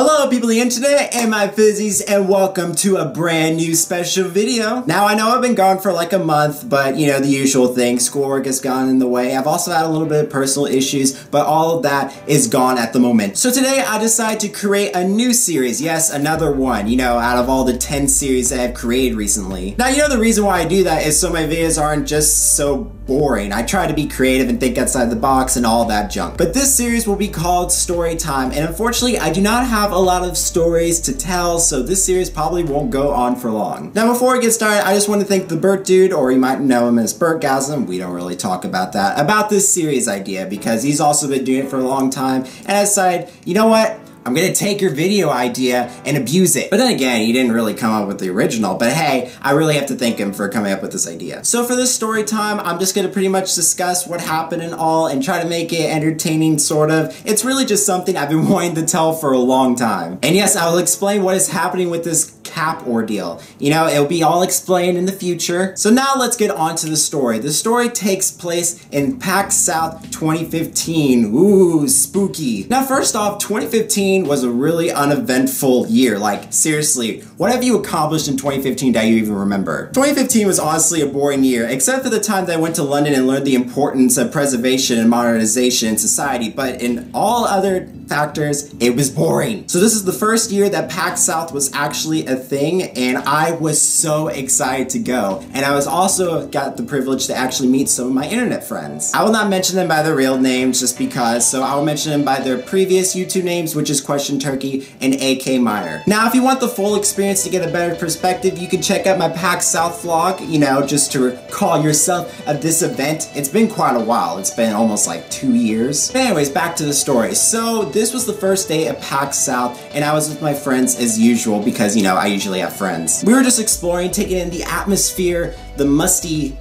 Hello people of the internet and my fizzies, and welcome to a brand new special video. Now I know I've been gone for like a month, but you know, the usual thing, schoolwork has gone in the way. I've also had a little bit of personal issues, but all of that is gone at the moment. So today I decided to create a new series. Yes, another one, you know, out of all the 10 series that I've created recently. Now you know the reason why I do that is so my videos aren't just so boring. I try to be creative and think outside the box and all that junk. But this series will be called Story Time, and unfortunately I do not have a lot of stories to tell, so this series probably won't go on for long. Now before we get started, I just want to thank the Burt Dude, or you might know him as Burtgasm, we don't really talk about that, about this series idea, because he's also been doing it for a long time, and I decided, you know what? I'm gonna take your video idea and abuse it. But then again, he didn't really come up with the original, but hey, I really have to thank him for coming up with this idea. So for this story time, I'm just gonna pretty much discuss what happened and all, and try to make it entertaining, sort of. It's really just something I've been wanting to tell for a long time. And yes, I will explain what is happening with this cap ordeal. You know, it'll be all explained in the future. So now let's get on to the story. The story takes place in PAX South 2015. Ooh, spooky. Now first off, 2015 was a really uneventful year. Like, seriously, what have you accomplished in 2015 that you even remember? 2015 was honestly a boring year, except for the time that I went to London and learned the importance of preservation and modernization in society, but in all other factors, it was boring. So this is the first year that PAX South was actually a thing, and I was so excited to go. And I was also got the privilege to actually meet some of my internet friends. I will not mention them by their real names just because, so I will mention them by their previous YouTube names, which is Question Turkey and AK Minor. Now, if you want the full experience to get a better perspective, you can check out my PAX South vlog, you know, just to recall yourself of this event. It's been quite a while. It's been almost like 2 years. But anyways, back to the story. So this was the first day of PAX South, and I was with my friends as usual because, you know, I usually have friends. We were just exploring, taking in the atmosphere, the musty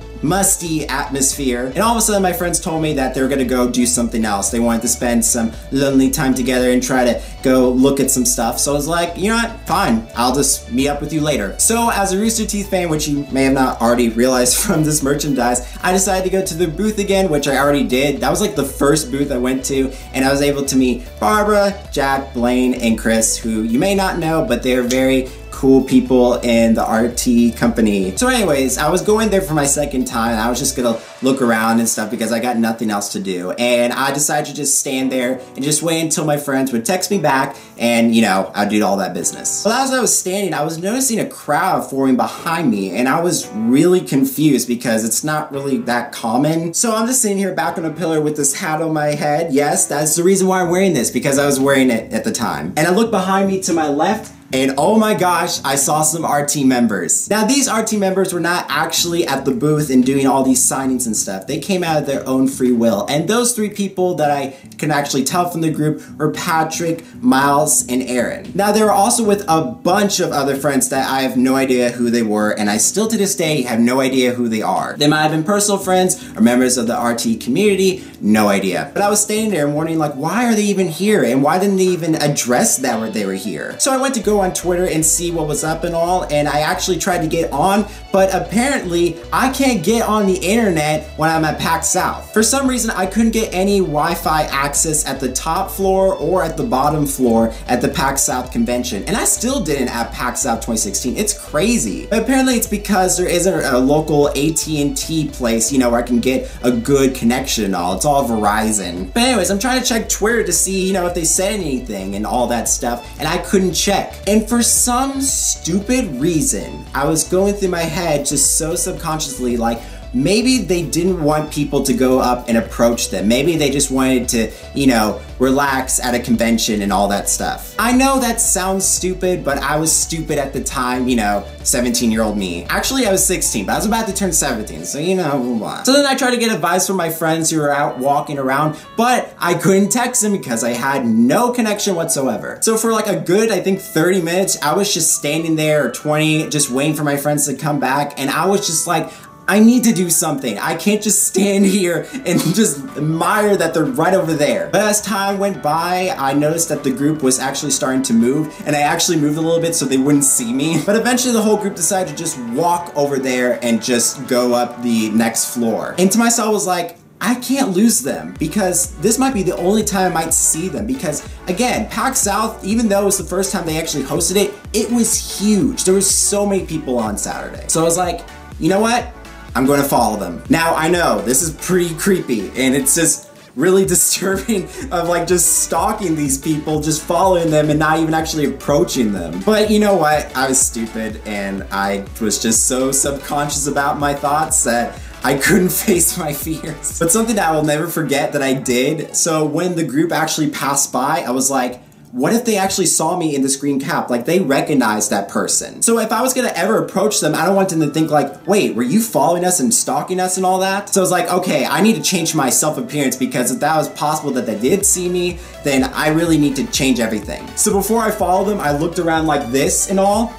atmosphere, and all of a sudden my friends told me that they were gonna go do something else. They wanted to spend some lonely time together and try to go look at some stuff. So I was like, you know what, fine, I'll just meet up with you later. So as a Rooster Teeth fan, which you may have not already realized from this merchandise, I decided to go to the booth again, which I already did. That was like the first booth I went to, and I was able to meet Barbara, Jack, Blaine, and Chris, who you may not know, but they're very cool people in the RT company. So anyways, I was going there for my second time. I was just gonna look around and stuff because I got nothing else to do. And I decided to just stand there and just wait until my friends would text me back and, you know, I'd do all that business. Well, as I was standing, I was noticing a crowd forming behind me, and I was really confused because it's not really that common. So I'm just sitting here back on a pillar with this hat on my head. Yes, that's the reason why I'm wearing this, because I was wearing it at the time. And I look behind me to my left, and oh my gosh, I saw some RT members. Now these RT members were not actually at the booth and doing all these signings and stuff. They came out of their own free will. And those three people that I can actually tell from the group were Patrick, Miles, and Aaron. Now they were also with a bunch of other friends that I have no idea who they were, and I still to this day have no idea who they are. They might have been personal friends or members of the RT community, no idea. But I was standing there and wondering, like, why are they even here? And why didn't they even address that they were here? So I went to go on Twitter and see what was up and all, and I actually tried to get on, but apparently I can't get on the internet when I'm at PAX South. For some reason, I couldn't get any Wi-Fi access at the top floor or at the bottom floor at the PAX South convention, and I still didn't at PAX South 2016. It's crazy. But apparently it's because there isn't a local AT&T place, you know, where I can get a good connection and all. It's all Verizon. But anyways, I'm trying to check Twitter to see, you know, if they said anything and all that stuff, and I couldn't check. And for some stupid reason, I was going through my head just so subconsciously, like, maybe they didn't want people to go up and approach them. Maybe they just wanted to, you know, relax at a convention and all that stuff. I know that sounds stupid, but I was stupid at the time, you know, 17-year-old me. Actually, I was 16, but I was about to turn 17, so you know, move on. So then I tried to get advice from my friends who were out walking around, but I couldn't text them because I had no connection whatsoever. So for like a good, I think 30 minutes, I was just standing there, or 20, just waiting for my friends to come back, and I was just like, I need to do something. I can't just stand here and just admire that they're right over there. But as time went by, I noticed that the group was actually starting to move, and I actually moved a little bit so they wouldn't see me. But eventually the whole group decided to just walk over there and just go up the next floor. And to myself I was like, I can't lose them because this might be the only time I might see them because, again, PAX South, even though it was the first time they actually hosted it, it was huge. There was so many people on Saturday. So I was like, you know what? I'm going to follow them. Now, I know this is pretty creepy and it's just really disturbing of like just stalking these people, just following them and not even actually approaching them. But you know what? I was stupid and I was just so subconscious about my thoughts that I couldn't face my fears. But something that I will never forget that I did, so when the group actually passed by, I was like, what if they actually saw me in the screen cap? Like they recognized that person. So if I was gonna ever approach them, I don't want them to think like, wait, were you following us and stalking us and all that? So I was like, okay, I need to change my self-appearance because if that was possible that they did see me, then I really need to change everything. So before I followed them, I looked around like this and all,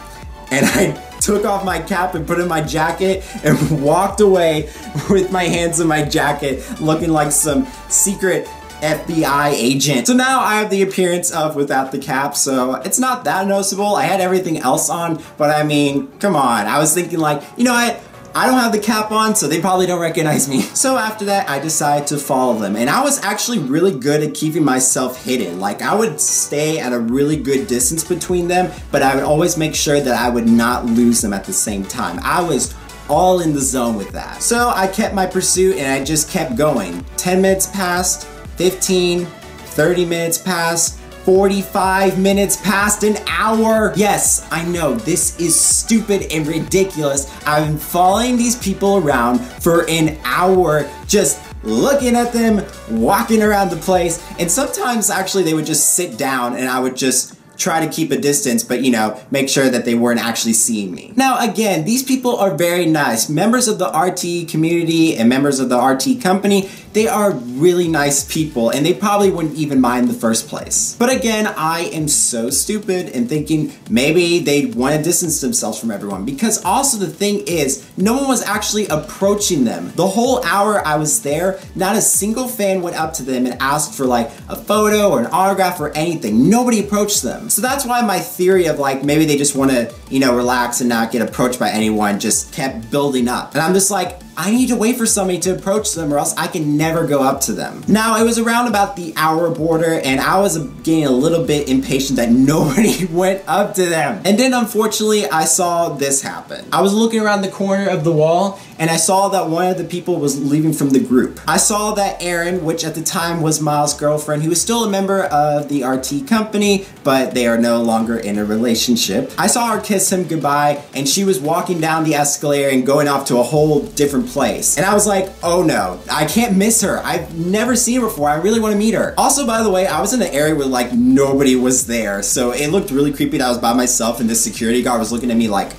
and I took off my cap and put in my jacket and walked away with my hands in my jacket looking like some secret FBI agent. So now I have the appearance of without the cap, so it's not that noticeable. I had everything else on, but I mean, come on. I was thinking like, you know what? I don't have the cap on, so they probably don't recognize me. So after that, I decided to follow them. And I was actually really good at keeping myself hidden. Like I would stay at a really good distance between them, but I would always make sure that I would not lose them at the same time. I was all in the zone with that. So I kept my pursuit and I just kept going. 10 minutes passed, 15, 30 minutes passed, 45 minutes past, an hour. Yes, I know, this is stupid and ridiculous. I've been following these people around for an hour, just looking at them, walking around the place, and sometimes actually they would just sit down and I would just try to keep a distance, but you know, make sure that they weren't actually seeing me. Now again, these people are very nice. Members of the RT community and members of the RT company, they are really nice people and they probably wouldn't even mind in the first place. But again, I am so stupid and thinking maybe they want to distance themselves from everyone because also the thing is, no one was actually approaching them. The whole hour I was there, not a single fan went up to them and asked for like a photo or an autograph or anything. Nobody approached them. So that's why my theory of like, maybe they just want to, you know, relax and not get approached by anyone just kept building up. And I'm just like, I need to wait for somebody to approach them or else I can never go up to them. Now, it was around about the hour border and I was getting a little bit impatient that nobody went up to them. And then unfortunately, I saw this happen. I was looking around the corner of the wall and I saw that one of the people was leaving from the group. I saw that Erin, which at the time was Miles' girlfriend, who was still a member of the RT company, but they are no longer in a relationship. I saw her kiss him goodbye and she was walking down the escalator and going off to a whole different place. And I was like, oh no, I can't miss her. I've never seen her before. I really want to meet her. Also, by the way, I was in an area where like nobody was there. So it looked really creepy that I was by myself and this security guard was looking at me like.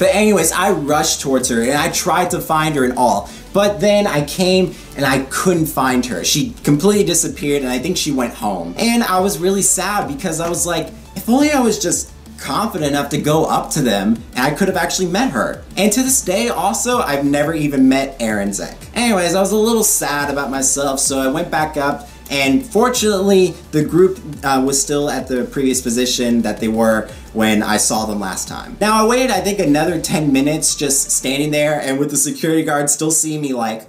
But anyways, I rushed towards her and I tried to find her and all. But then I came and I couldn't find her. She completely disappeared and I think she went home. And I was really sad because I was like, if only I was just confident enough to go up to them and I could have actually met her. And to this day also, I've never even met Erin Zek. Anyways, I was a little sad about myself, so I went back up and fortunately the group was still at the previous position that they were when I saw them last time. Now I waited I think another 10 minutes just standing there and with the security guard still seeing me like,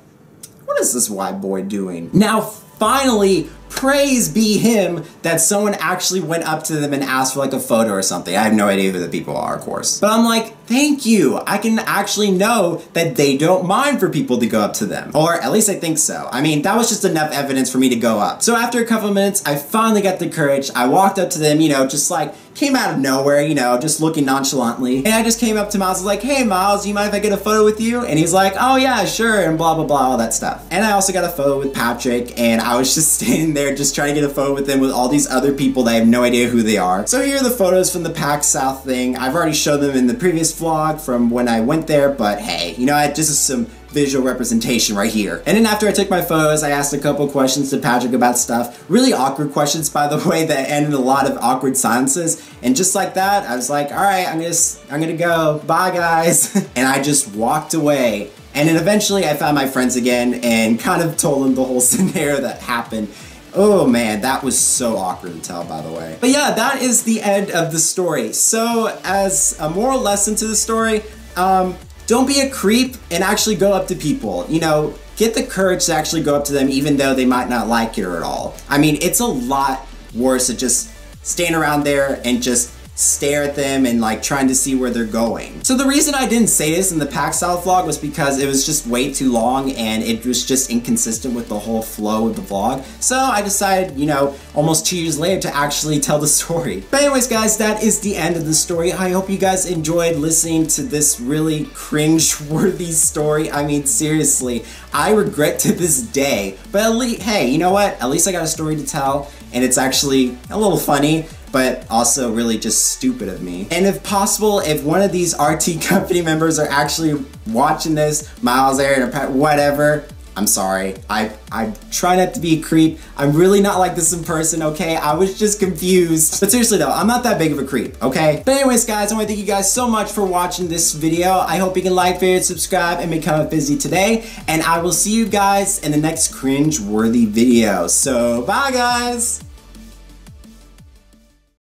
what is this white boy doing? Now finally, praise be him that someone actually went up to them and asked for like a photo or something. I have no idea who the people are, of course. But I'm like, thank you. I can actually know that they don't mind for people to go up to them. Or at least I think so. I mean, that was just enough evidence for me to go up. So after a couple of minutes, I finally got the courage. I walked up to them, you know, just like came out of nowhere, you know, just looking nonchalantly. And I just came up to Miles, I was like, hey Miles, do you mind if I get a photo with you? And he's like, oh yeah, sure, and blah, blah, blah, all that stuff. And I also got a photo with Patrick, and I was just standing there just trying to get a photo with him with all these other people that I have no idea who they are. So here are the photos from the PAX South thing. I've already showed them in the previous vlog from when I went there, but hey, you know, just some visual representation right here. And then after I took my photos, I asked a couple questions to Patrick about stuff. Really awkward questions, by the way, that ended a lot of awkward silences. And just like that, I was like, all right, I'm gonna go. Bye, guys. And I just walked away. And then eventually I found my friends again and kind of told them the whole scenario that happened. Oh man, that was so awkward to tell, by the way. But yeah, that is the end of the story. So as a moral lesson to the story, don't be a creep and actually go up to people. You know, get the courage to actually go up to them even though they might not like it at all. I mean, it's a lot worse to just stand around there and just stare at them and like trying to see where they're going. So the reason I didn't say this in the PAX style vlog was because it was just way too long and it was just inconsistent with the whole flow of the vlog. So I decided, you know, almost 2 years later to actually tell the story. But anyways guys, that is the end of the story. I hope you guys enjoyed listening to this really cringe-worthy story. I mean, seriously, I regret to this day, but at least, hey, you know what? At least I got a story to tell and it's actually a little funny, but also really just stupid of me. And if possible, if one of these RT company members are actually watching this, Miles, Aaron, or whatever, I'm sorry. I try not to be a creep. I'm really not like this in person, okay? I was just confused. But seriously though, I'm not that big of a creep, okay? But anyways guys, I want to thank you guys so much for watching this video. I hope you can like, favorite, subscribe, and become a Fizzy today. And I will see you guys in the next cringe-worthy video. So, bye guys!